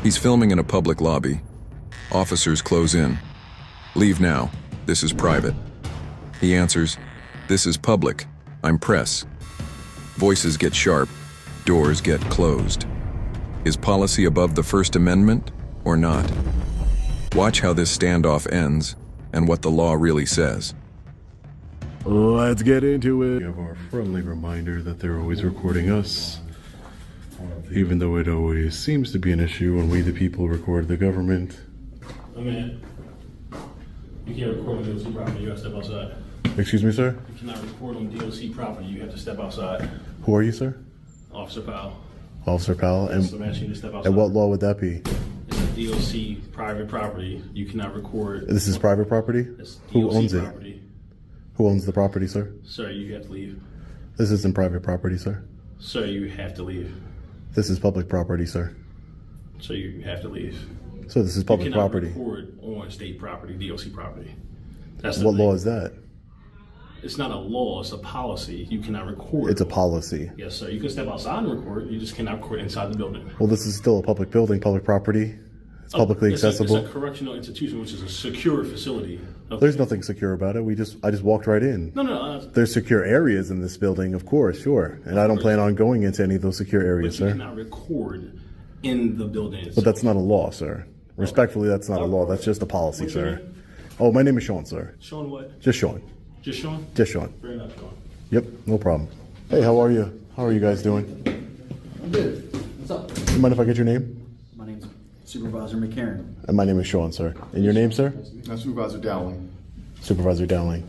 He's filming in a public lobby. Officers close in. "Leave now. This is private." He answers, "This is public. I'm press." Voices get sharp. Doors get closed. Is policy above the First Amendment or not? Watch how this standoff ends and what the law really says. Let's get into it. We have our friendly reminder that they're always recording us, even though it always seems to be an issue when we the people record the government. I mean, you can't record on DOC property, you have to step outside. Excuse me, sir? You cannot record on DOC property, you have to step outside. Who are you, sir? Officer Powell. Officer Powell. So I'm asking you to step outside. And what law would that be? It's a DOC private property, you cannot record. This is private property? It's Who DOC owns property. it? Who owns the property, sir? Sir, you have to leave. This isn't private property, sir. Sir, you have to leave. This is public property, sir. So you have to leave. So this is public you cannot property. record on state property, DOC property. That's the What thing. law is that? It's not a law, it's a policy. You cannot record. It's a policy. Yes, sir. You can step outside and record. You just cannot record inside the building. Well, this is still a public building, public property. It's publicly accessible. It's a correctional institution, which is a secure facility. There's nothing secure about it. I just walked right in. No. There's secure areas in this building, of course, sure. And I don't plan on going into any of those secure areas, But you sir. cannot record in the building itself. But that's not a law, sir. Respectfully, that's not a law. That's just a policy, What's your sir. name? Oh, my name is Sean, sir. Sean what? Just Sean. Just Sean? Just Sean. Fair enough, Sean. Yep, no problem. Hey, how are you? How are you guys doing? I'm good. What's up? You mind if I get your name? My name's Supervisor McCarron. And my name is Sean, sir. And your name, sir? I'm Supervisor Dowling. Supervisor Dowling.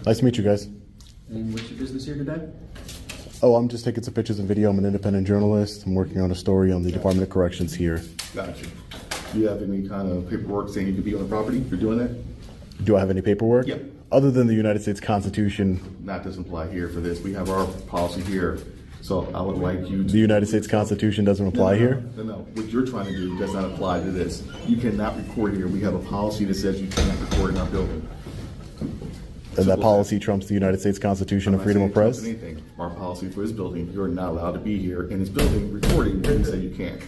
Nice to meet you guys. And what's your business here today? Oh, I'm just taking some pictures and video. I'm an independent journalist. I'm working on a story on the Department of Corrections here. Gotcha. Do you have any kind of paperwork saying you could be on the property for doing that? Do I have any paperwork? Yep. Other than the United States Constitution, Not doesn't apply here for this. We have our policy here. So I would like you to. the United States Constitution doesn't apply here? No. What you're trying to do does not apply to this. You cannot record here. We have a policy that says you cannot record in our building. And that policy trumps the United States Constitution and freedom of press? Anything. Our policy for this building, you're not allowed to be here in this building recording when you say you can't.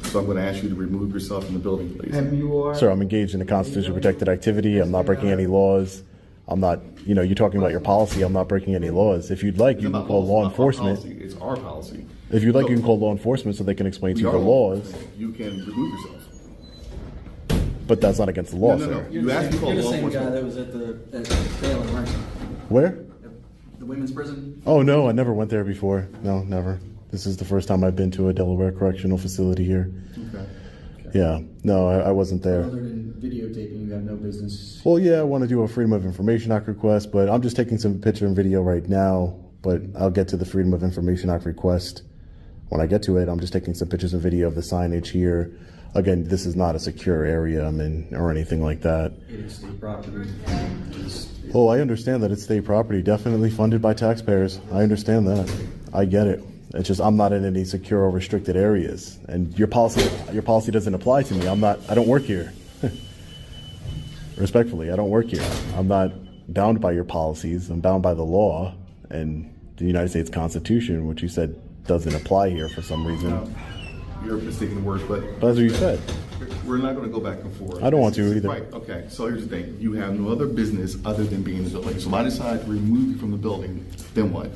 So I'm going to ask you to remove yourself from the building, please. Sir, I'm engaged in a constitution protected activity. I'm not breaking any laws. I'm not, you're talking about your policy. I'm not breaking any laws. If you'd like, you can call law enforcement. It's our policy. If you'd like, you can call law enforcement so they can explain to you the laws. You can remove yourself. But that's not against the law, No. sir. You asked me to call You're the law same guy enforcement. that was at the Baylor, right? Where? The women's prison? Oh, no, I never went there before. No, never. This is the first time I've been to a Delaware correctional facility here. Okay. Yeah, no, I wasn't there. Other than videotaping, you have no business. Well, yeah, I want to do a Freedom of Information Act request, but I'm just taking some picture and video right now, but I'll get to the Freedom of Information Act request. When I get to it, I'm just taking some pictures and video of the signage here. Again, this is not a secure area I'm in or anything like that. It is state property. Oh, I understand that it's state property, definitely funded by taxpayers. I understand that. I get it. It's just I'm not in any secure or restricted areas, and your policy doesn't apply to me. I don't work here. Respectfully, I don't work here. I'm not bound by your policies. I'm bound by the law and the United States Constitution, which you said doesn't apply here for some reason. You're mistaking the words, but But that's what you said. we're not going to go back and forth. I don't want to either. Right, okay. So here's the thing. You have no other business other than being in the building. So if I decide to remove you from the building, then what?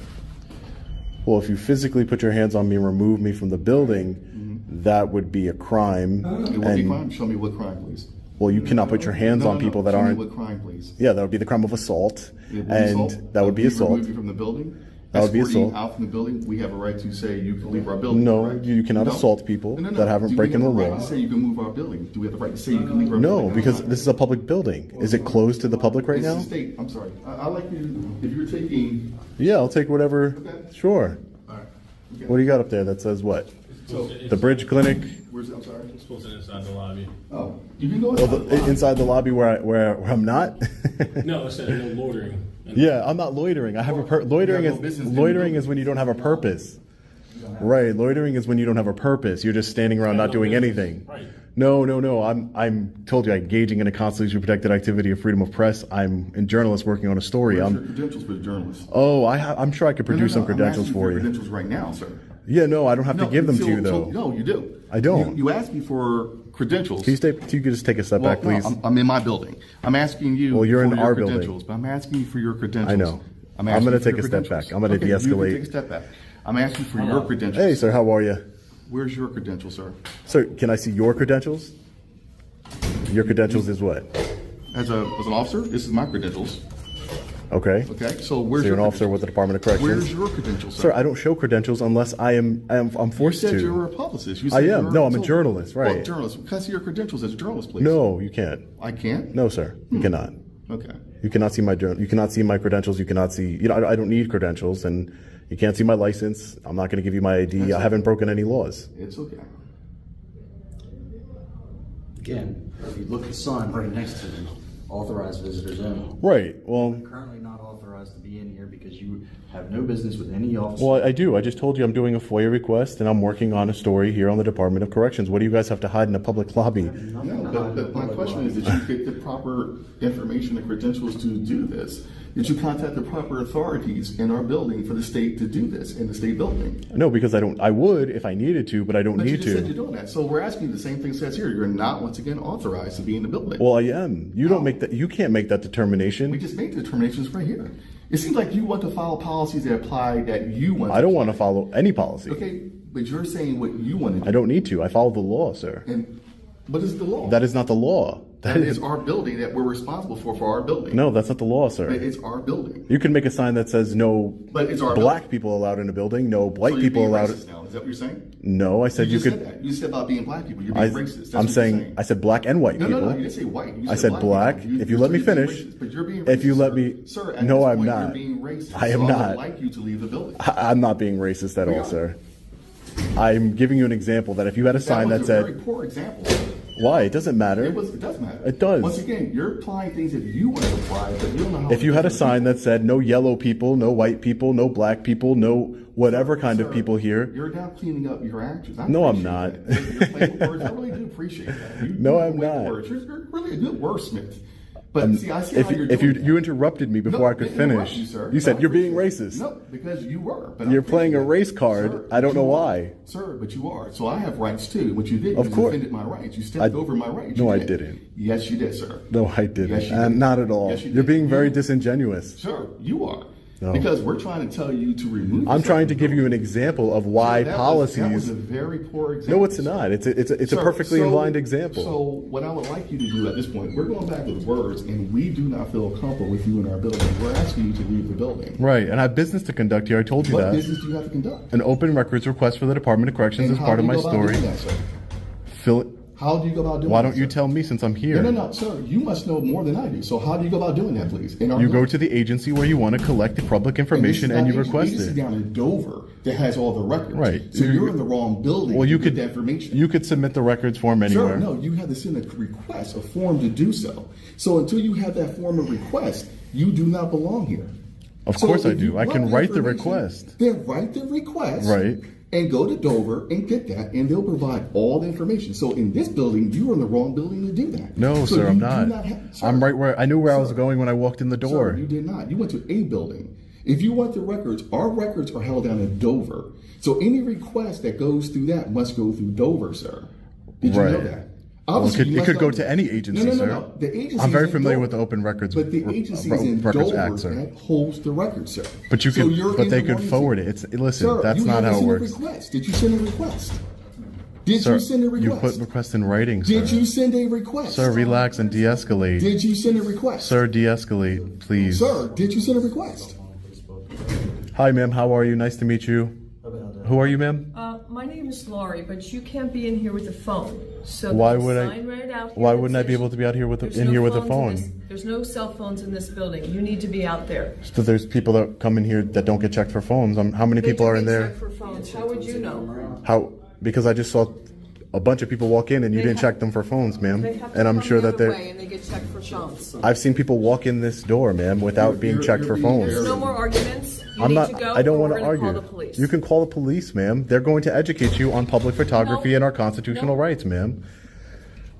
Well, if you physically put your hands on me and remove me from the building, that would be a crime. It would be crime. Show me what crime, please. Well, you cannot put your hands on people that Show aren't. me what crime, please. Yeah, that would be the crime of assault, It would be and assault. that would be assault. Remove you from the building. That would be Escort you assault. out from the building. We have a right to say you can leave our building. No, correct? you cannot No? assault people No. that haven't Do we breaking have the right law. to say you can move our building? Do we have the right to say you can leave our building? No, because this is a public building. Is it closed to the public right It's now? the state. I'm sorry. I like you. If you're taking. Yeah, I'll take whatever. Okay. Sure. All right. Okay. What do you got up there that says what? So, The Bridge Clinic. where's I'm sorry. It's posted inside the lobby. Oh, you can go Oh, inside. inside the lobby where I'm not. No, it said no loitering. Yeah, I'm not loitering. I have a loitering You have is no business in the loitering building. is when you don't have a purpose. Right, loitering is when you don't have a purpose. You're just standing around not doing anything. Right. No. I'm told you I'm engaging in a constitutionally protected activity of freedom of press. I'm a journalist working on a story. Where's your credentials for the journalist? I'm sure I could produce some I'm credentials asking for you. Credentials right now, sir. Yeah, no, I don't have to No, give them so- to you, though. No, you do. I don't. You asked me for credentials. Can you just take a step back, please? No, I'm in my building. I'm asking you Well, you're for in your our building. credentials, but I'm asking you for your credentials. I know. I'm asking gonna you for take your a step credentials. back. I'm gonna Okay, you de-escalate. can take a step back. I'm asking for your credentials. Hey, sir, how are you? Where's your credentials, sir? Sir, can I see your credentials? Your credentials is what? As an officer, this is my credentials. Okay. Okay, so where's So you're your an officer with the Department of Corrections? Where's your credentials, Sir, I don't show credentials unless I'm You forced said to. you were a publicist. You I said am. you were- No, I'm a so- journalist, Well, right. journalist. Can I see your credentials as a journalist, please? No, you can't. I can't? No, sir, you cannot. Okay. You cannot see my you cannot see my credentials. You cannot see. I don't need credentials, and you can't see my license. I'm not going to give you my ID. I haven't broken any laws. It's okay. Again, if you look at the sign right next to the authorized visitors only. Right. Well, Currently not authorized to be in here because you have no business with any officer. well, I do. I just told you I'm doing a FOIA request, and I'm working on a story here on the Department of Corrections. What do you guys have to hide in a public lobby? No, but my question is, did you get the proper information and credentials to do this? Did you contact the proper authorities in our building for the state to do this in the state building? No, because I don't. I would if I needed to, but I don't But you need just said you're to. doing that. So we're asking you the same thing says here. You're not once again authorized to be in the building. Well, I am. You don't make that. You can't make that determination. We just made the determinations right here. It seems like you want to follow policies that apply that you want. I don't want to follow any policy. Okay, but you're saying what you want to do. I don't need to. I follow the law, sir. And what is the law? That is not the law. That is our building that we're responsible for our building. No, that's not the law, sir. But it's our building. You can make a sign that says no But it's our black building. people allowed in a building, no white So you're people being allowed. racist now. Is that what you're saying? No, I said you just could. said that. You said about being black people. You're being racist. That's I'm what saying, you're I said black and white No, people. no, no. You didn't say white. You I said black. people. If you let me you're being finish, racist, but you're being racist, if you let sir. me, Sir, at no, this I'm point, not. You're being racist. I am so I not. would like you to leave the building. I'm not being racist at We all, are. sir. I'm giving you an example that if you had a sign that was a very said, poor example. why? It doesn't matter. It does matter. It does. Once again, you're applying things that you want to apply, but you don't know how. If you had a sign that said no yellow people, no white people, no black people, no whatever kind of Sir, people here. You're now cleaning up your actions. I No, I'm appreciate not. that. You're playing with words. I really do appreciate that. You No, do I'm play with not. words. You're really a good wordsmith. But see, I see If how you're if doing you that. interrupted me before No, I could didn't interrupt finish, you, sir. you said No, I you're being appreciate racist. it. No, because you were. But I You're playing a appreciate race it. card. Sir, I don't but know you are. why. Sir, but you are. So I have rights too. What you did Of was course. defended my rights. You stepped over my rights. No, You I did. didn't. Yes, you did, sir. No, I didn't. Yes, you did. Not at all. Yes, you You're did. being very You- disingenuous. Sir, you are. No. Because we're trying to tell you to remove. I'm yourself trying to from give the you an building. example of why That policies. was a very poor example. No, it's not. It's a Sir, perfectly so- aligned example. So what I would like you to do at this point, we're going back with words, and we do not feel comfortable with you in our building. We're asking you to leave the building. Right, and I have business to conduct here. I told you What that. business do you have to conduct? An open records request for the Department of Corrections And is how part do of you my go about story. doing that, sir? Fill it. How do you go about doing Why that? don't you sir? tell me since I'm here? No, sir. You must know more than I do. So how do you go about doing that, please? In our You go building? to the agency where you want to collect the public information and you request agency it. down in Dover that has all the records. Right. So You- you're in the wrong building. Well, to you get could that information. You could submit the records form anywhere. Sir, no, you have to send a request, a form to do so. So until you have that form of request, you do not belong here. Of So course I if do. you I want can write the information, request. Then write the request. Right. And go to Dover and get that, and they'll provide all the information. So in this building, you are in the wrong building to do that. No, So sir, I'm you do not. sir, I'm right where I knew where I was sir, going when I walked in the door. Sir, you did not. You went to a building. If you want the records, our records are held down in Dover. So any request that goes through that must go through Dover, sir. Did you know Right. that? Well, Obviously, you it must could go know to that. any agency, no, sir. No. The agency I'm very is in familiar Dover. with the Open Records But the agency is in Records Dover Act, sir. that holds the records, sir. But you So could, you're but in they the could wrong forward it. agency. It's listen. Sir, That's you not haven't how it sent a works. request. Did you send a request? Did Sir, you send a request? you put request in writing, sir. Did you send a request? Sir, relax and de-escalate. Did you send a request? Sir, de-escalate, please. Sir, did you send a request? Hi, ma'am. How are you? Nice to meet you. Who are you, ma'am? My name is Laurie, but you can't be in here with a phone. So Why there's a would I- sign right out here Why that wouldn't I be says able to be out here with there's in no here with a phones in phone? this- There's no cell phones in this building. You need to be out there. But there's people that come in here that don't get checked for phones. How many They people do are in get there? checked for phones. How would you know? How? Because I just saw a bunch of people walk in and you They didn't have- check them for phones, ma'am. They have to And I'm come sure the that other they're. way and they get checked for phones. I've seen people walk in this door, ma'am, without being checked for you're being phones. There's no more arguments. You I'm need not. to go. I don't or want we're to gonna call argue. the police. You can call the police, ma'am. They're going to educate you on public photography No. and our constitutional No. rights, ma'am.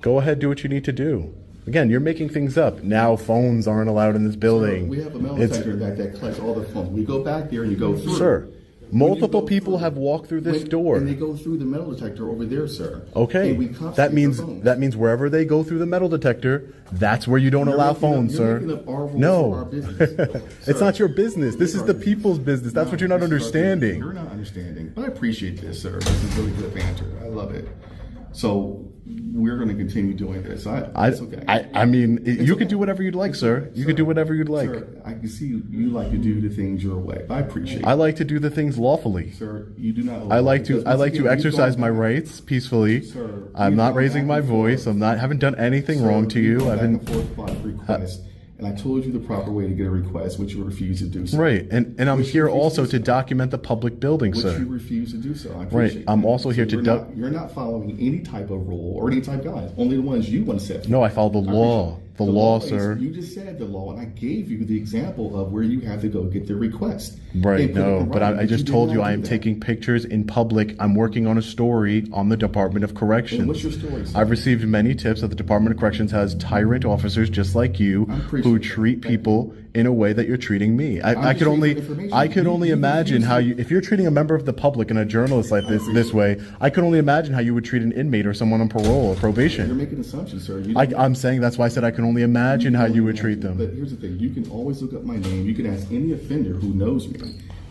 Go ahead, do what you need to do. Again, you're making things up. Now phones aren't allowed in this building. We have a metal It's- detector that collects all the phones. We go back there and you go through. Sir, Multiple people have walked through this door. And they go through the metal detector over there, sir. Okay, And we confiscate their phones. that means wherever they go through the metal detector, that's where you don't allow phones, You're sir. making up our rules No, for our business. it's Sir, not your business. This is the people's business. That's what you're not You're understanding. not understanding. But I appreciate this, sir. This is really good banter. I love it. So we're going to continue doing this. It's okay. I mean, you okay. can do whatever you'd like, sir. You can do whatever you'd like. Sir, I can see you like to do the things your way. I appreciate it. I like to do the things lawfully. Sir, you do not. I like to Again, exercise you've my gone- rights peacefully. Sir, I'm we've not gone raising back my and forth. voice. Haven't done anything Sir, wrong to we've you. gone I've back been and forth about requests, and I told you the proper way to get a request, which you refuse to do so. right, and I'm Which you here refuse also do to so. document the public building, Which sir. you refuse to do so. I appreciate I'm that. also here to you're not following any type of rule or any type of guidelines. Only the ones you want to set. No, I follow the law. appreciate it. The law, is- sir. You just said the law, and I gave you the example of where you have to go get the request. Right, And put it no, in but writing, I just did told not you do I am that. taking pictures in public. I'm working on a story on the Department of Corrections. And what's your story, sir? I've received many tips that the Department of Corrections has tyrant officers just like you I appreciate who that. treat Thank people in a way that you're treating me. I just could giving only you information. I could only You imagine refuse how to- you if you're treating a member of the public and a journalist like this way, I could only imagine how you would treat an inmate or someone on parole or You're probation. making assumptions, sir. You I'm saying that's why I said I can only imagine how you would treat them. But here's the thing: you can always look up my name. You can ask any offender who knows me.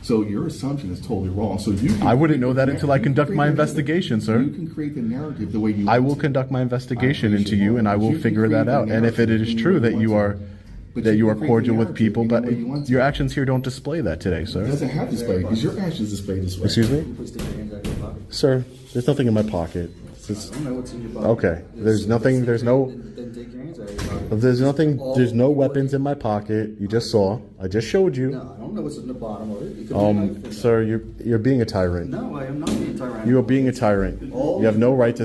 So your assumption is totally wrong. So you. Can I wouldn't know that create- until I you can conduct create my the- investigation, sir. You can create the narrative the way you. I want will to. conduct my investigation I into you, and I will You can figure that create out. the And if it narrative is any true way that want you to. are But that you are can create the cordial with narrative people, any but way you want to. your actions here don't display that today, It sir. doesn't have to display because your actions display this way. Excuse me, Please take your hands out of your pocket. sir. There's nothing in my pocket. It's I just- don't know what's in your pocket. Okay, there's nothing. There's no. Then take your hands out of your pocket. There's nothing. All- There's no weapons in my pocket. You just saw. I just showed you. No, I don't know what's in the bottom of it. It could be a knife in Sir, you're being a tyrant. there. No, I am not being tyrannical. You are being a tyrant. You have no right to.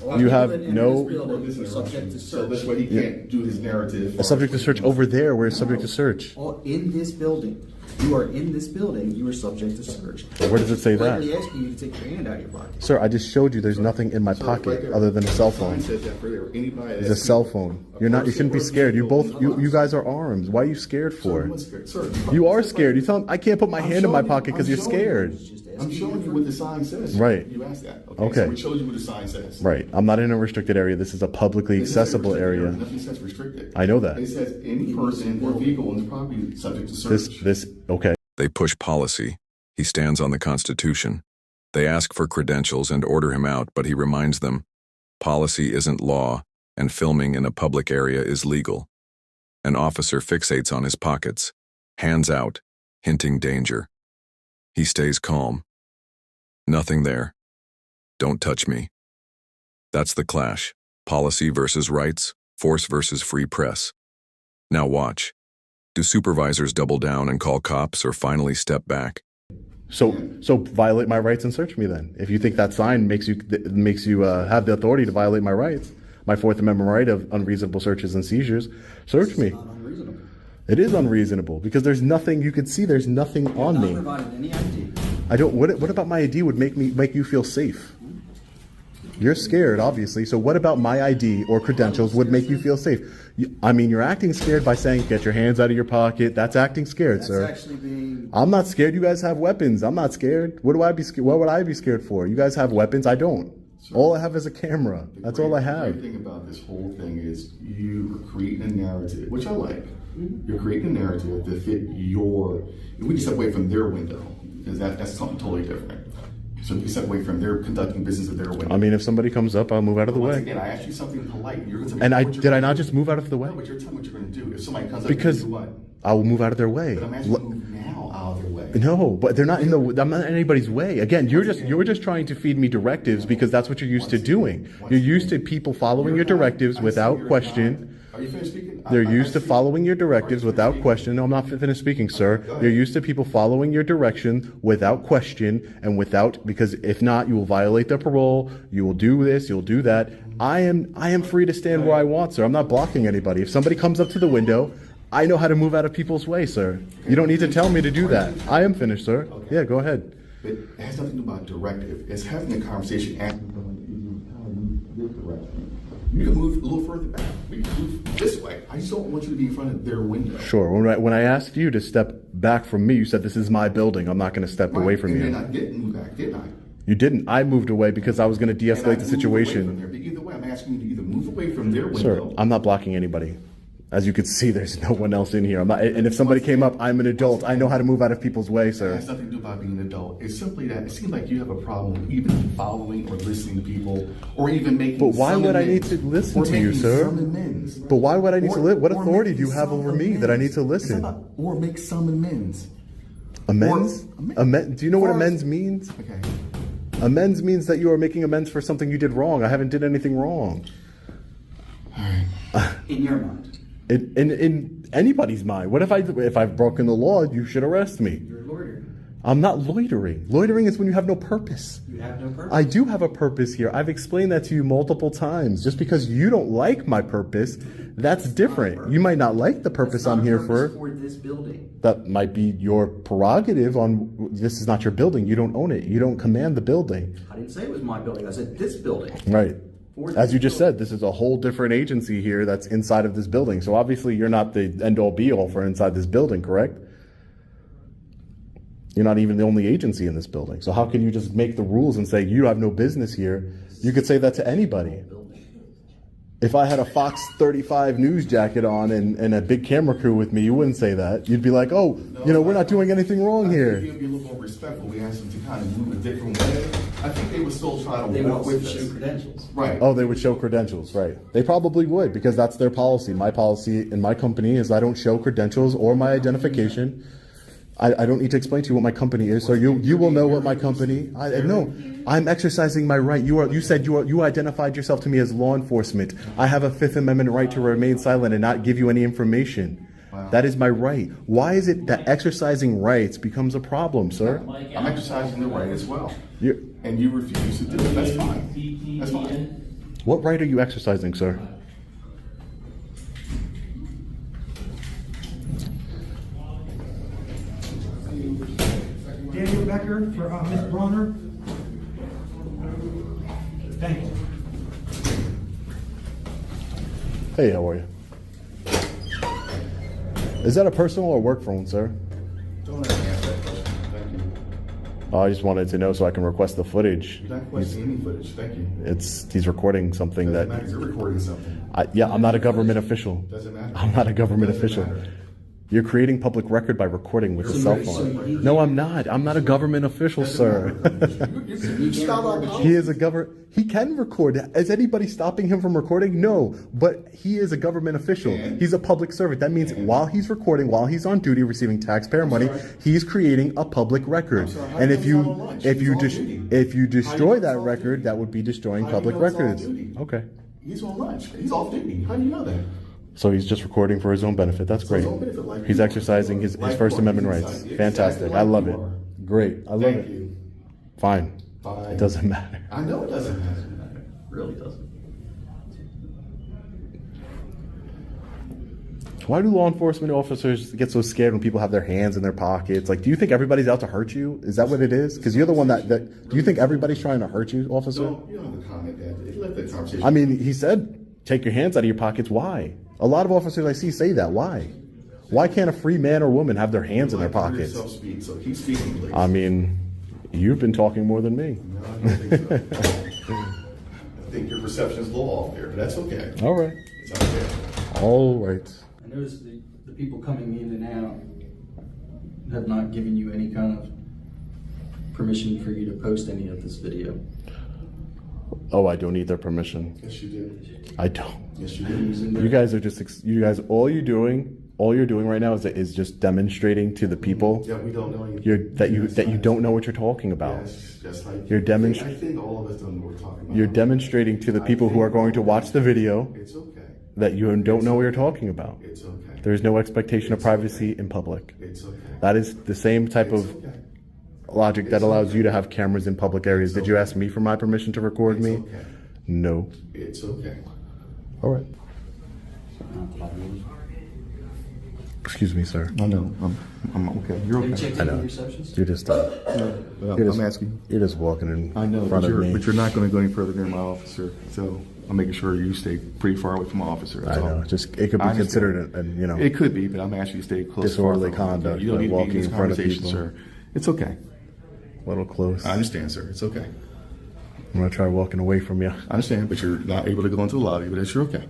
All you people have that enter no- this building are subject to So search. this way he can't do his narrative. A subject to search over there. We're subject to search. All in this building. You are in this building. You are subject to search. Where does it say that? Politely asking you to take your hand out of your pocket. Sir, I just showed you. There's nothing in my Sir, right pocket there. other than a cell The sign phone. says that for there. Anybody It's a that's- cell phone. You're not. You shouldn't be scared. You both. You guys are armed. Why are you scared Sir, for? I'm not scared. Sir, You are scared. You tell them I can't put my I'm hand in my showing you- pocket because I'm you're showing you. scared. I'm showing you what the sign says. Right. You asked that. Okay. So we showed you what the sign says. Right. I'm not in a restricted area. This is a publicly It says accessible restricted area. Nothing says restricted. I know that. It says any person or vehicle on the property is subject to search. This. Okay. They push policy. He stands on the Constitution. They ask for credentials and order him out, but he reminds them, policy isn't law, and filming in a public area is legal. An officer fixates on his pockets, hands out, hinting danger. He stays calm. Nothing there. Don't touch me. That's the clash. Policy versus rights, force versus free press. Now watch. Do supervisors double down and call cops or finally step back? So violate my rights and search me then. If you think that sign makes you have the authority to violate my rights, my Fourth Amendment right of unreasonable searches and seizures, search me. Not unreasonable. It is unreasonable because there's nothing you could see. There's nothing on Not me. provided any ID. I don't. What about my ID would make you feel safe? You're scared, obviously. So what about my ID or credentials would make you feel safe? I mean, you're acting scared by saying, "Get your hands out of your pocket." That's acting scared, That's sir. actually being. I'm not scared. You guys have weapons. I'm not scared. What would I be scared for? You guys have weapons. I don't. All I have is a camera. That's all I The have. great thing about this whole thing is you are creating a narrative, which I like. You're creating a narrative that fit your. If we just step away from their window, because that's something totally different. So if you step away from their conducting business of their window. I mean, if somebody comes up, I'll move out of the Once way. again, I asked you something polite. You're going to And did I not just move out of the way? No, but you're telling me what you're going to do. If somebody comes up, Because you do what? I will move out of their way. But I'm asking you to move now out of their way. No, but they're not in the. I'm not in anybody's way. Again, you're just trying to feed me directives because that's what you're used to doing. You're used to people following your directives without question. Are you finished speaking? They're used to following your directives without question. No, I'm not finished speaking, sir. You're used to people following your direction without question and because if not, you will violate the parole. You will do this. You'll do that. I am free to stand where I want, sir. I'm not blocking anybody. If somebody comes up to the window, I know how to move out of people's way, sir. You don't need to tell me to do that. I am finished, sir. Yeah, go ahead. But it has nothing to do about directive. It's having a conversation. Asking with the restroom. You can move a little further back. We can move this way. I just don't want you to be in front of their window. Sure. When I asked you to step back from me, you said, this is my building. I'm not going to step away from you. And then I didn't move back, did I? You didn't. I moved away because I was going to And I de-escalate the moved away from situation. there. But either way, I'm asking you to either move away from their window. Sir, I'm not blocking anybody. As you can see, there's no one else in here. I'm not, and if somebody came up, I'm an adult. I know how to move out of people's way, It sir. has nothing to do about being an adult. It's simply that it seems like you have a problem even following or listening to people, or even making. But why some would I amends. need to listen Or to you, making sir? some amends. But why would I need to live? What Or authority do making you have some over me that I need to amends. listen? It's not- Or make some amends. Amends? Do you know what Or- amends means? Okay. Amends means that you are making amends for something you did wrong. I haven't did anything wrong. In your mind, In anybody's mind. What if I've broken the law? You should arrest me. you're loitering. I'm not loitering. Loitering is when you have no purpose. You have no purpose. I do have a purpose here. I've explained that to you multiple times. Just because you don't like my purpose, that's different. You might not like the purpose That's not I'm a here purpose for. for this building. That might be your prerogative on, this is not your building. You don't own it. You don't command the building. I didn't say it was my building. I said this building. Right. For As you this just building. said, this is a whole different agency here that's inside of this building. So obviously you're not the end all be all for inside this building, correct? You're not even the only agency in this building. So how can you just make the rules and say you have no business here? You could say that to anybody. If I had a Fox 35 news jacket on and a big camera crew with me, you wouldn't say that. You'd be like, oh, we're not doing anything wrong I think here. if you'd be a little more respectful, we asked them to kind of move a different way. I think they would still try They to would work also with show us. credentials. Right. Oh, they would show credentials, right. They probably would because that's their policy. My policy in my company is I don't show credentials or my identification. I don't need to explain to you what my company is, so you will know what my company. No, I'm exercising my right. You said you identified yourself to me as law enforcement. I have a Fifth Amendment right to remain silent and not give you any information. Wow. That is my right. Why is it that exercising rights becomes a problem, sir? I'm exercising the right as well. You, And you refuse to do it. That's fine. That's fine. what right are you exercising, sir? Daniel Becker for Ms. Bronner. Thank you. Hey, how are you? Is that a personal or work phone, sir? Don't have to answer that question. Thank you. Oh, I just wanted to know so I can request the footage. You're not questioning any footage. Thank you. He's recording something Doesn't that. matter. You're recording something. I'm not a government official. Doesn't matter. I'm not a government Doesn't official. matter. You're creating public record by recording with a cell phone. No, I'm not. I'm not a government official, sir. You stop our He is a He can record. Is anybody stopping him from recording? No, but he is a government official. And? He's a public servant. That means while he's recording, while he's on duty receiving taxpayer money, sorry. he's creating a public record. I'm sorry, how And do if you know he's you on lunch? if He's you on dis- duty. if you How do you destroy know that he's on record, duty? that would be destroying How do you public know he's on records. duty? Okay. He's on lunch. He's off duty. How do you know that? So he's just recording for his own benefit. That's For his great. own benefit, like He's you are. exercising his Like First you are. Amendment He's rights. exactly Fantastic. I like love you it. are. Great. I love Thank it. you. Fine. Fine. It doesn't matter. I know it doesn't matter. Really doesn't. Why do law enforcement officers get so scared when people have their hands in their pockets? Like, do you think everybody's out to hurt you? Is that what it is? Because you're the one that do you think everybody's trying to hurt you, officer? You don't have to comment that. Let that conversation. I mean, he said, take your hands out of your pockets. Why? A lot of officers I see say that. Why? Why can't a free man or woman have their hands in their Like to hear pockets? yourself speak, so keep speaking, please. I mean, you've been talking more than me. No, I don't think so. I think your perception is a little off there, but that's okay. All right. It's okay. All right. I noticed the people coming in and out have not given you any kind of permission for you to post any of this video. Oh, I don't need their permission. Yes, you do. I don't. Yes, you do. You guys are just, all you're doing right now is just demonstrating to the people Yeah, we don't know anything. that you don't know what you're talking about. Yes, just like You're I think all of us don't know what we're talking about. You're demonstrating to the people who are going to watch the video It's okay. that you don't know what you're talking about. It's okay. There's no expectation of privacy in public. It's okay. That is the same type It's of okay. logic that allows you to have cameras in public areas. Did you ask me for my permission to record me? It's okay. No. It's okay. All right. Excuse me, sir. I know. I'm okay. You're Have you okay. checked I in know. with your sections? You're just Well, You're just- I'm asking. you're just walking in I know, front but of me. you're not going to go any further than my officer. So I'm making sure you stay pretty far away from my officer. I know. Just it could be I understand. considered, and you know, It could be, but I'm asking you to stay close. Disorderly far from him. conduct, You don't like need to be walking in this in front of conversation, people. sir. It's okay. a little close. I understand, sir. It's okay. I'm gonna try walking away from you. I understand, but you're not able to go into the lobby, but you're okay.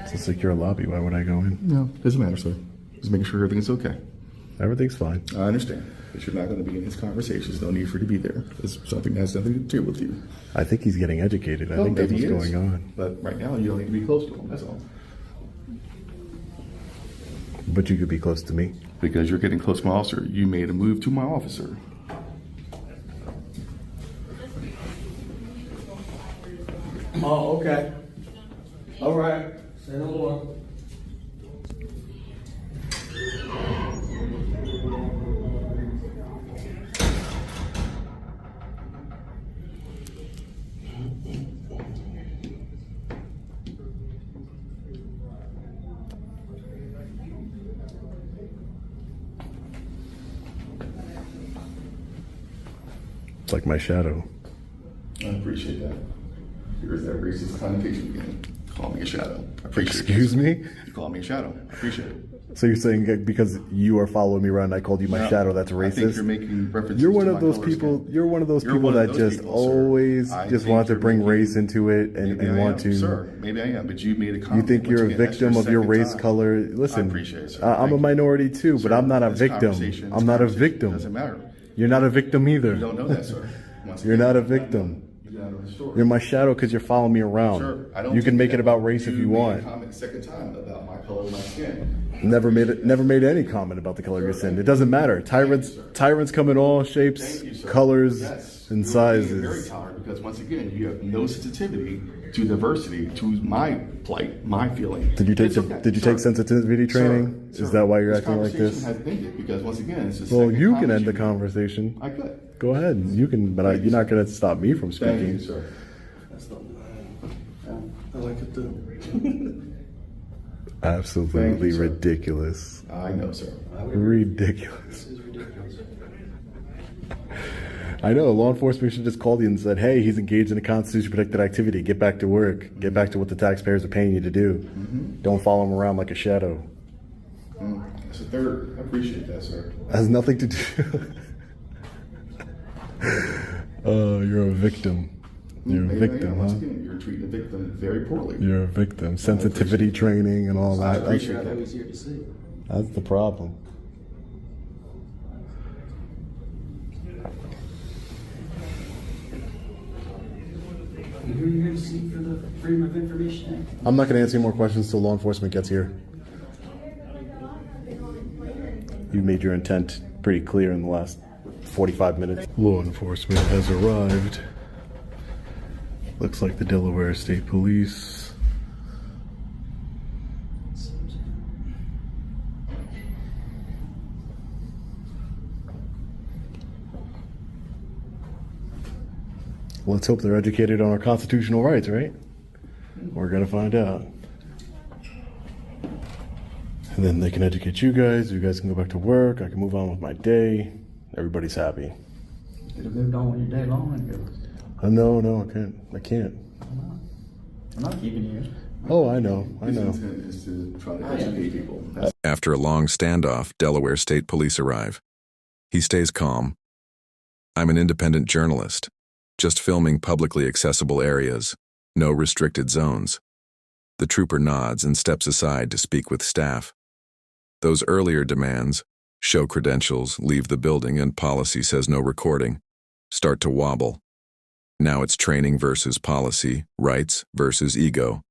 It's a secure lobby. Why would I go in? No, doesn't matter, sir. Just making sure everything's okay. Everything's fine. I understand, but you're not going to be in his conversations. No need for you to be there. It's something that has nothing to do with you. I think he's getting educated. I think that's what's Maybe he is, going on. But right now, you don't need to be close to him. That's all. But you could be close to me. Because you're getting close to my officer, you made a move to my officer. Oh, okay. All right. Say no more. It's like my shadow. I appreciate that. Here's that racist connotation again. Call me a shadow. I appreciate it. Excuse me? You call me a shadow. I appreciate it. So you're saying that because you are following me around, I called you my Now, shadow, that's I think racist? you're making references You're one to of my those color people. skin. You're one of those You're people one of that those just people, sir. always I just think want to you're bring making- race into it and Maybe I want am, to. Sir, maybe I am, but you made a You comment. think you're a Once again, that's victim of your second race, time. color? Listen, I appreciate it, sir. I'm Thank a you. minority too, but Sir, I'm not a this victim. conversation- I'm not a this conversation victim. Doesn't matter. You're not a victim either. You don't know that, sir. Once You're again, not a victim. You got a story. You're my shadow because you're following me around. Sure, I don't You can think make that. it about race if you made want. a comment second time about my color of my skin. Never made any comment about the color of your skin. It doesn't matter. Tyrants come in all shapes, Thank you, sir. colors, Yes. and You're being very sizes. tolerant because once again, you have no sensitivity to diversity, to my plight, my feeling. Did you take It's okay. Did you Sir. take sensitivity training? Sir, Is that why you're this acting like this? conversation has ended because once again, it's the Well, second you can comment end the you- conversation. I could. Go ahead. You can, but you're not going to stop me from Thank you, speaking. sir. That's not, I like it too. Absolutely Thank you, sir. ridiculous. I know, sir. Ridiculous. This is ridiculous. I know. Law enforcement should just called you and said, "Hey, he's engaged in a constitution-protected activity. Get back to work. Get back to what the taxpayers are paying you to do. Don't follow him around like a shadow." That's a third. I appreciate that, sir. Has nothing to do. You're a victim. You're a Maybe I victim, am. Once huh? again, you're treating the victim very poorly. You're a victim. Sensitivity training and all I that. appreciate That's, that. Always here to see. that's the problem. Who are you here to see for the Freedom of Information Act? I'm not going to answer any more questions till law enforcement gets here. You made your intent pretty clear in the last 45 minutes. Law enforcement has arrived. Looks like the Delaware State Police. Let's hope they're educated on our constitutional rights, right? We're gonna find out. And then they can educate you guys. You guys can go back to work. I can move on with my day. Everybody's happy. Could have moved on with your day long ago. No, I can't. I'm not keeping you. Oh, I know. His intent is to try to educate people. That's After a long standoff, Delaware State Police arrive. He stays calm. I'm an independent journalist, just filming publicly accessible areas, no restricted zones. The trooper nods and steps aside to speak with staff. Those earlier demands, show credentials, leave the building, and policy says no recording, start to wobble. Now it's training versus policy, rights versus ego.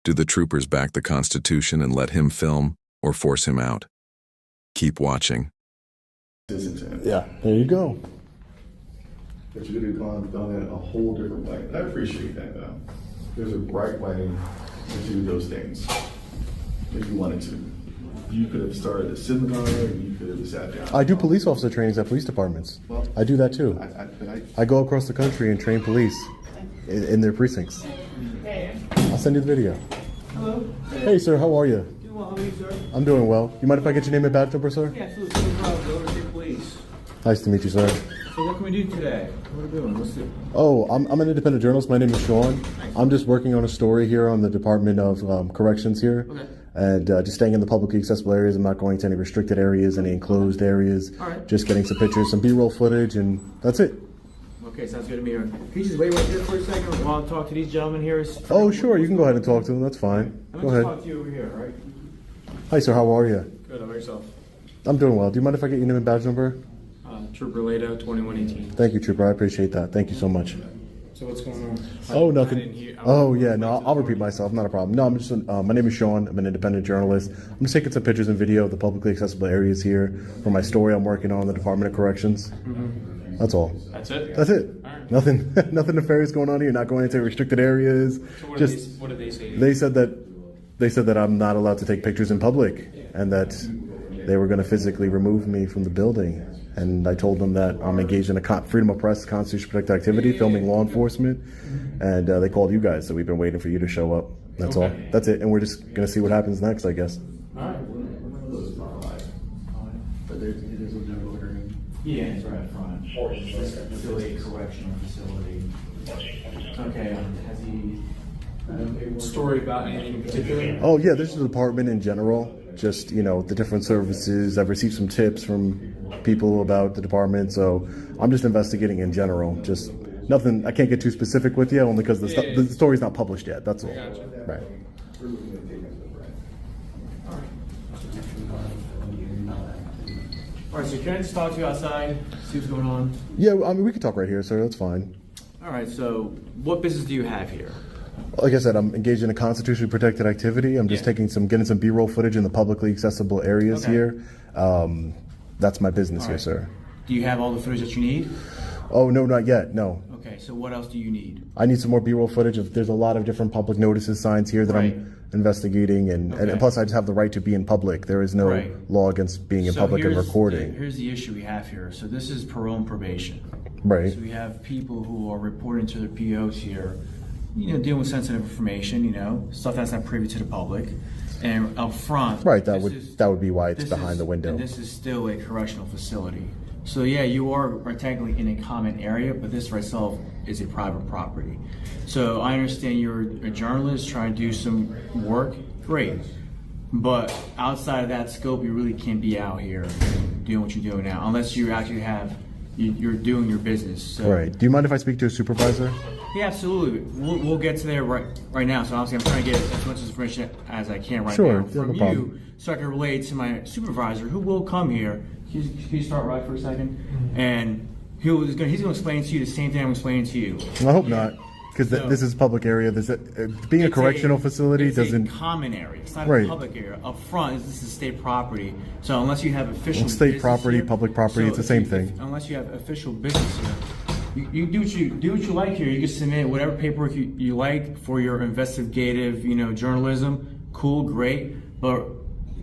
Do the troopers back the Constitution and let him film, or force him out? Keep watching. his intent. Yeah, there you go. But you could have done it a whole different way. And I appreciate that, though. There's a right way to do those things if you wanted to. You could have started a seminar, and you could have sat down. I do police officer trainings at police departments. Well, I do that too. But I go across the country and train police in their precincts. I'll send you the video. Hello. Hey, sir, how are you? Do you want me, sir? I'm doing well. You mind if I get your name and badge number, sir? Yeah, absolutely. No problem. Delaware State Police. Nice to meet you, sir. So what can we do today? What are we doing? Let's do. Oh, I'm an independent journalist. My name is Sean. I'm just working on a story here on the Department of Corrections here. Okay. And just staying in the publicly accessible areas. I'm not going to any restricted areas, any enclosed areas. All right. Just getting some pictures, some B-roll footage, and that's it. Okay, sounds good to me. Can you just wait right there for a second while I talk to these gentlemen here? Oh, sure. You can go ahead and talk to them. That's fine. I'm Go gonna ahead. talk to you over here, all right? Hi, sir. How are you? Good, how about yourself? I'm doing well. Do you mind if I get your name and badge number? Trooper Lato, 2118. Thank you, Trooper. I appreciate that. Thank you so much. So what's going on? Oh, I nothing. didn't hear- Oh, yeah. No, I'll repeat myself. Not a problem. No, I'm just. My name is Sean. I'm an independent journalist. I'm just taking some pictures and video of the publicly accessible areas here for my story I'm working on in the Department of Corrections. That's all. That's it? That's it. All right. Nothing. Nothing nefarious going on here. Not going into restricted areas. So what Just did they say? they said that I'm not allowed to take pictures in public, and that they were going to physically remove me from the building. And I told them that I'm engaged in a freedom of press, constitution protected activity, filming law enforcement, and they called you guys. So we've been waiting for you to show up. That's all. That's it. And we're just going to see what happens next, I guess. All right. But it is a general hearing. Yeah, it's right up front. Facility, correctional facility. Okay, has he story about anything in particular? Oh yeah, this is the department in general. Just, the different services. I've received some tips from people about the department, so I'm just investigating in general. Just nothing. I can't get too specific with you, only because the story's not published yet. That's all. Gotcha. Right. All right, so can I just talk to you outside, see what's going on? Yeah, I mean, we can talk right here, sir. That's fine. All right, so what business do you have here? Like I said, I'm engaged in a constitutionally protected activity. I'm just getting some B-roll footage in the publicly accessible areas Okay. here. That's my business here, right. sir. Do you have all the footage that you need? Oh no, not yet. No. Okay, so what else do you need? I need some more B-roll footage of. There's a lot of different public notices, signs here that Right. I'm investigating, and Okay. plus I just have the right to be in public. There is no Right. law against being in So public and here's recording. here's the issue we have here. So this is parole and probation. Right. So we have people who are reporting to their POs here, dealing with sensitive information, stuff that's not privy to the public. And up front, Right. this That would be why it's this behind is- the window. And this is still a correctional facility. So yeah, you are technically in a common area, but this for itself is a private property. So I understand you're a journalist trying to do some work, great. But outside of that scope, you really can't be out here doing what you're doing now, unless you actually you're doing your business. So, Right. Do you mind if I speak to a supervisor? yeah, absolutely. We'll get to there right now. So obviously, I'm trying to get as much information as I can right Sure, now yeah, no from problem. you, so I can relate to my supervisor, who will come here. Can you start right for a second? And he's going to explain to you the same thing I'm explaining to you. I hope not, because So- this is public area. Being a It's correctional facility it's doesn't. a common area. It's not Right. a public area. Up front, this is state property. So unless you have official Well, state business property, here- public property, it's the same thing. Unless you have official business here, you do what you like here. You can submit whatever paperwork you like for your investigative, journalism. Cool, great. But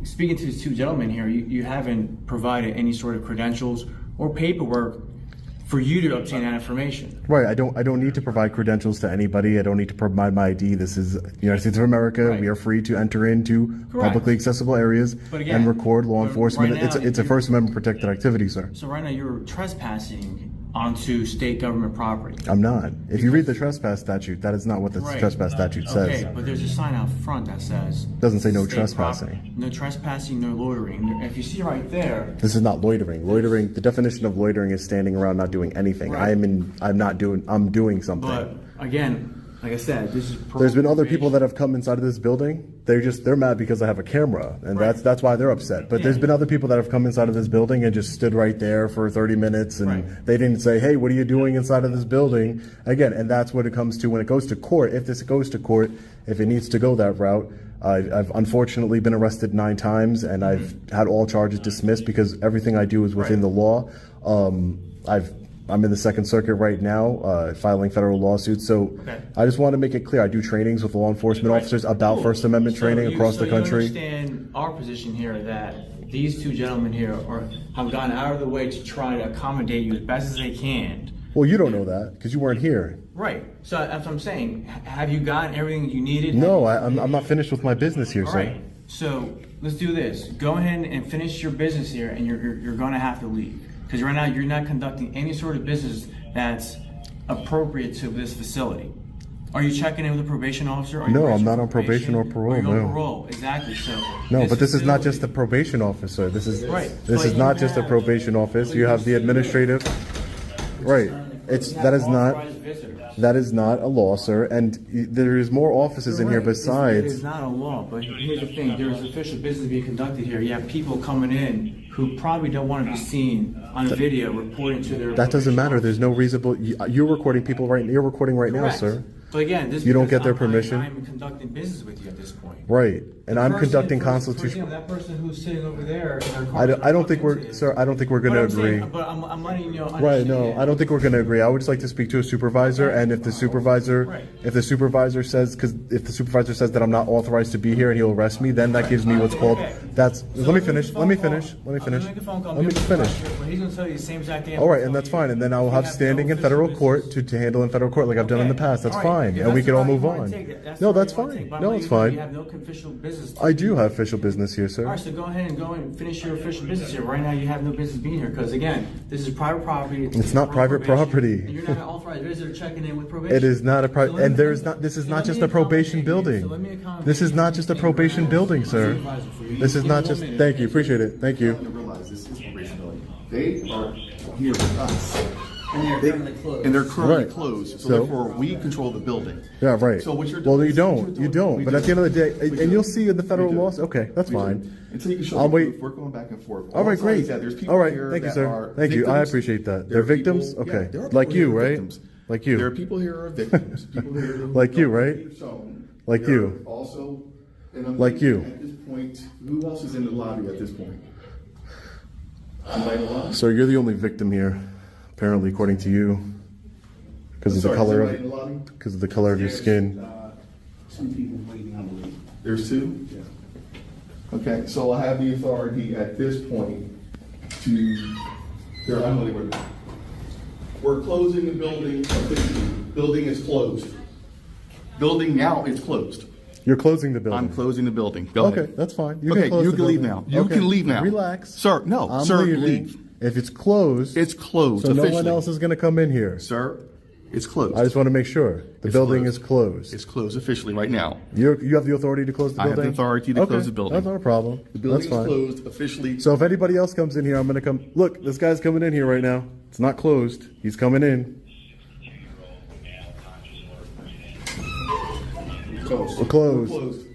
speaking to these two gentlemen here, you haven't provided any sort of credentials or paperwork for you to obtain that information. Right. I don't need to provide credentials to anybody. I don't need to provide my ID. This is United States of America. Right. We are free to enter into Correct. publicly accessible areas But again, and record law but enforcement. right now, It's a First Amendment protected activity, sir. So right now you're trespassing onto state government property. I'm not. If you read the trespass statute, that is not what the Right. trespass statute says. Okay, but there's a sign out front that says Doesn't say no state trespassing. property. No trespassing, no loitering. If you see right there, This is not loitering. Loitering. The definition of loitering is standing around not doing anything. Right. I'm doing something. but again, like I said, this is There's been other people probation. that have come inside of this building. They're mad because I have a camera, and Right. that's why they're upset. But there's Yeah. been other people that have come inside of this building and just stood right there for 30 minutes, and Right. they didn't say, "Hey, what are you doing inside of this building?" Again, and that's what it comes to when it goes to court. If this goes to court, if it needs to go that route, I've unfortunately been arrested 9 times, and I've had all charges dismissed because everything I do is within Right. the law. I'm in the Second Circuit right now, filing federal lawsuits. So Okay. I just want to make it clear, I do trainings with law enforcement Right. officers about Cool. First Amendment So training across the country. You understand our position here that these two gentlemen here have gone out of the way to try to accommodate you as best as they can. Well, you don't know that because you weren't here. Right. So that's what I'm saying. Have you gotten everything you needed? No, I'm not finished with my business here, All sir. right. So let's do this. Go ahead and finish your business here, and you're going to have to leave. Because right now you're not conducting any sort of business that's appropriate to this facility. Are you checking in with the probation officer? Are you No, I'm arrested not for on probation or parole, Are you on no. parole? Exactly. So No, but this is not facility- just the probation officer. This is Right. This But is you not just a have- probation office. You have the administrative. Right. It's that is not authorized visitors. that is not a law, sir. And there is more offices in here Right. It besides. is not a law, but here's the thing: there is official business being conducted here. You have people coming in who probably don't want to be seen on video reporting to their. That doesn't probation matter. officer. There's no reasonable. You're recording people right. You're recording right now, Correct. sir. But again, this You don't because get their permission? I'm conducting business with you at this point. Right. And I'm Person- conducting for constitutional. example, that person who's sitting over there. In their I don't think car, we're, sir. I don't think we're going to But I'm saying- agree. But I'm letting you know. Right, no, understand. I don't think we're going to agree. I would just like to speak to a supervisor, and if the supervisor, Right. if the supervisor says, because if the supervisor says that I'm not authorized to be here and he'll arrest me, then that gives me what's called, that's, let me finish, let me finish, let me finish, let me finish. He's going to tell you the same exact thing. All right, and that's fine, and then I will have standing in federal court to handle in federal court like I've done in the past. That's fine, and we can all move on. No, that's fine. No, it's fine. You have no official business. I do have official business here, All sir. right, so go ahead and go and finish your official business here. Right now, you have no business being here because, again, this is private property. It's not private probation, property. And you're not an authorized visitor checking in with probation. It is not a So private, let me- and there is not, this is so not let just me a probation accommodate you. building. So let me accommodate This is you. not just a probation building, sir. This is not just, thank you, appreciate it, thank you. You realize this is probation building. They are here with us. And they're currently closed. And they're currently Right. closed, so So- therefore we control the building. Yeah, right. So what you're Well, doing you is- what don't. you're You doing- don't. we But do. at the end of the day, We and do. you'll see in the We federal do. laws. Okay, that's We do. fine. Until you can show I'll me wait. proof, we're going back and forth. All right, I'm great. saying is that there's people All right, here thank you, that sir. are Thank you. I victims. appreciate that. There They're are people- victims? yeah, Okay. there are Like people you, here who are right? victims. Like you. There are people here who are victims. People here who Like you, don't right? believe shown. Like There you. are Also, and I'm Like thinking you. At this point, who else is in the lobby at this point? Somebody in the lobby? So you're the only victim here, apparently, according to you, because of the Sorry, color somebody in the of lobby? because of the color of your skin. Two people waiting, I believe. There's two? Yeah. Okay, so I have the authority at this point to, there, I don't know where. We're closing the building officially. Building is closed. Building now is closed. You're closing the building. I'm closing the building. Go ahead. Okay, that's fine. You Okay, can close you the can leave building. now. You Okay, can leave now. Relax. Sir, no, I'm sir, leaving. leave. If it's closed, It's closed so no officially. one else is going to come in here. Sir, it's closed. I just want to make sure the It's building closed. is closed. It's closed officially right now. You have the authority to close the I have building? the authority to Okay, close the building. That's not a problem. The building That's is fine. closed officially. So if anybody else comes in here, I'm going to come. Look, this guy's coming in here right now. It's not closed. He's coming in. Closed. We're closed. We're closed.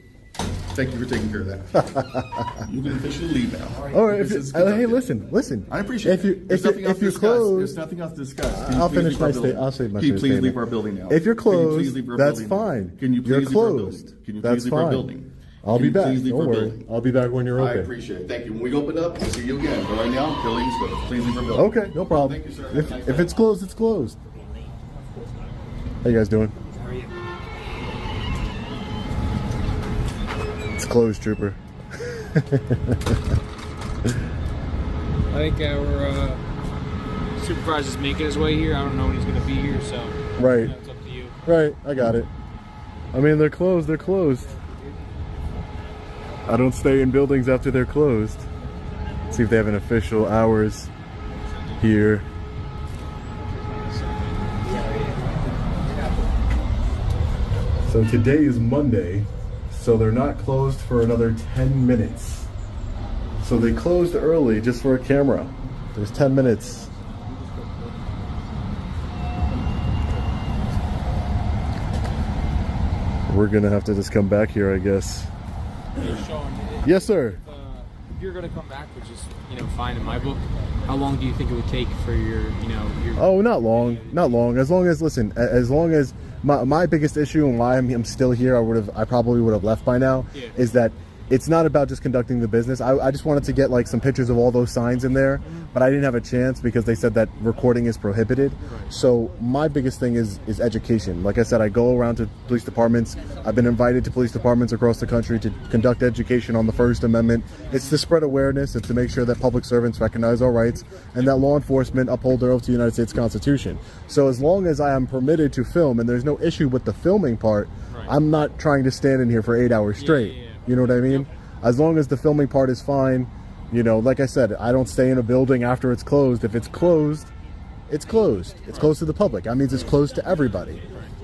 Thank you for taking care of that. You can officially leave now. All right. This If is you, hey, conducted. listen. I appreciate if you it. There's if you nothing else if you're to discuss. There's closed, nothing else to discuss. Can you I'll please finish leave my our sta- building? I'll save my Can you please statement. leave our building now? If you're Can you please closed, leave our that's building now? fine. Can you You're please leave our closed. building? Can you That's please leave our fine. building? I'll Can be you back. please leave Don't our worry. building? I'll be back when you're I open. appreciate it. Thank you. When we open up, we'll see you again. But right now, building's closed. Please leave our building. Okay, no problem. Thank you, sir. If it's closed, it's closed. How you guys doing? How are you? It's closed, trooper. I think our supervisor's making his way here. I don't know when he's going to be here, so Right. it's up to you. Right, I got it. I mean, they're closed. They're closed. I don't stay in buildings after they're closed. See if they have an official hours here. So today is Monday, so they're not closed for another 10 minutes. So they closed early just for a camera. There's 10 minutes. We're gonna have to just come back here, I guess. Sean, Yes, sir. if you're going to come back, which is, fine in my book, how long do you think it would take for your Oh, not long, not long. As long as, listen, as long as my biggest issue and why I'm still here, I probably would have left by now, Yeah. is that it's not about just conducting the business. I just wanted to get like some pictures of all those signs in there, but I didn't have a chance because they said that recording is prohibited. So my biggest thing is education. Like I said, I go around to police departments. I've been invited to police departments across the country to conduct education on the First Amendment. It's to spread awareness. It's to make sure that public servants recognize our rights and that law enforcement uphold their oath to the United States Constitution. So as long as I am permitted to film and there's no issue with the filming part, I'm not trying to stand in here for 8 hours straight. yeah. You know what I mean? As long as the filming part is fine, You know, like I said, I don't stay in a building after it's closed. If it's closed, it's closed. It's closed to the public. That means it's closed to everybody.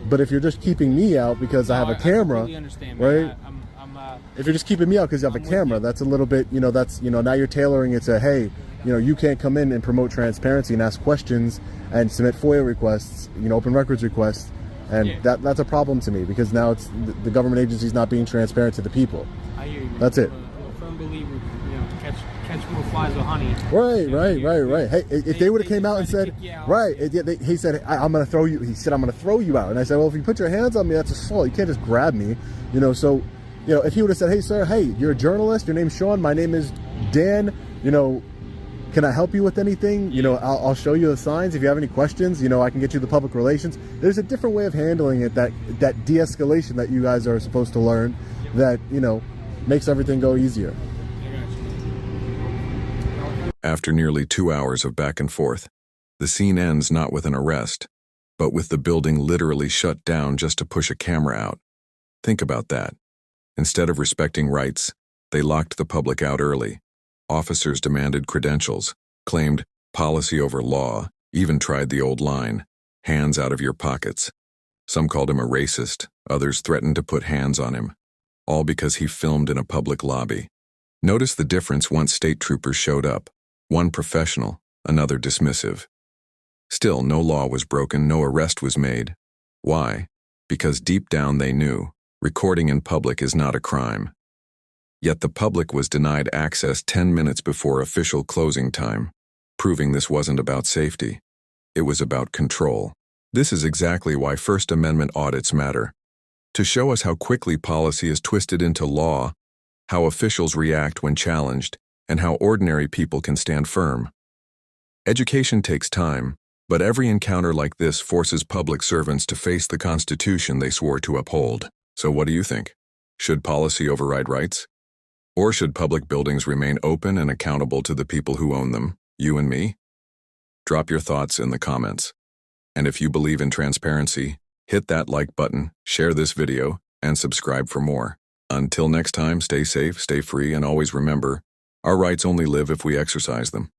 But if you're just keeping me out because I have a camera, right? If you're just keeping me out because you have a camera, that's a little bit, you know, that's, you know, now you're tailoring it to, hey, you know, you can't come in and promote transparency and ask questions and submit FOIA requests, you know, open records requests. And that's a problem to me because now it's the government agency's not being transparent to the people. I hear you. That's it. I'm a firm believer, you know, catch more flies with honey. Right. Hey, if they would have came out and said, right, he said, I'm going to throw you. He said, I'm going to throw you out. And I said, well, if you put your hands on me, that's assault. You can't just grab me, you know. So, you know, if he would have said, hey, sir, hey, you're a journalist. Your name's Sean. My name is Dan. You know, can I help you with anything? You know, I'll show you the signs. If you have any questions, you know, I can get you the public relations. There's a different way of handling it, that de-escalation that you guys are supposed to learn that, you know, makes everything go easier. After nearly 2 hours of back and forth, the scene ends not with an arrest, but with the building literally shut down just to push a camera out. Think about that. Instead of respecting rights, they locked the public out early. Officers demanded credentials, claimed policy over law, even tried the old line, hands out of your pockets. Some called him a racist, others threatened to put hands on him, all because he filmed in a public lobby. Notice the difference once state troopers showed up, one professional, another dismissive. Still, no law was broken, no arrest was made. Why? Because deep down they knew, recording in public is not a crime. Yet the public was denied access 10 minutes before official closing time, proving this wasn't about safety. It was about control. This is exactly why First Amendment audits matter. To show us how quickly policy is twisted into law, how officials react when challenged, and how ordinary people can stand firm. Education takes time, but every encounter like this forces public servants to face the Constitution they swore to uphold. So what do you think? Should policy override rights? Or should public buildings remain open and accountable to the people who own them, you and me? Drop your thoughts in the comments. And if you believe in transparency, hit that like button, share this video, and subscribe for more. Until next time, stay safe, stay free, and always remember, our rights only live if we exercise them.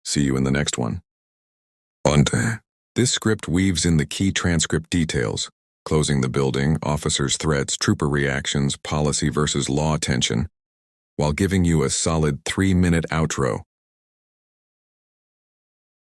See you in the next one. Audit. This script weaves in the key transcript details, closing the building, officers' threats, trooper reactions, policy versus law tension, while giving you a solid 3-minute outro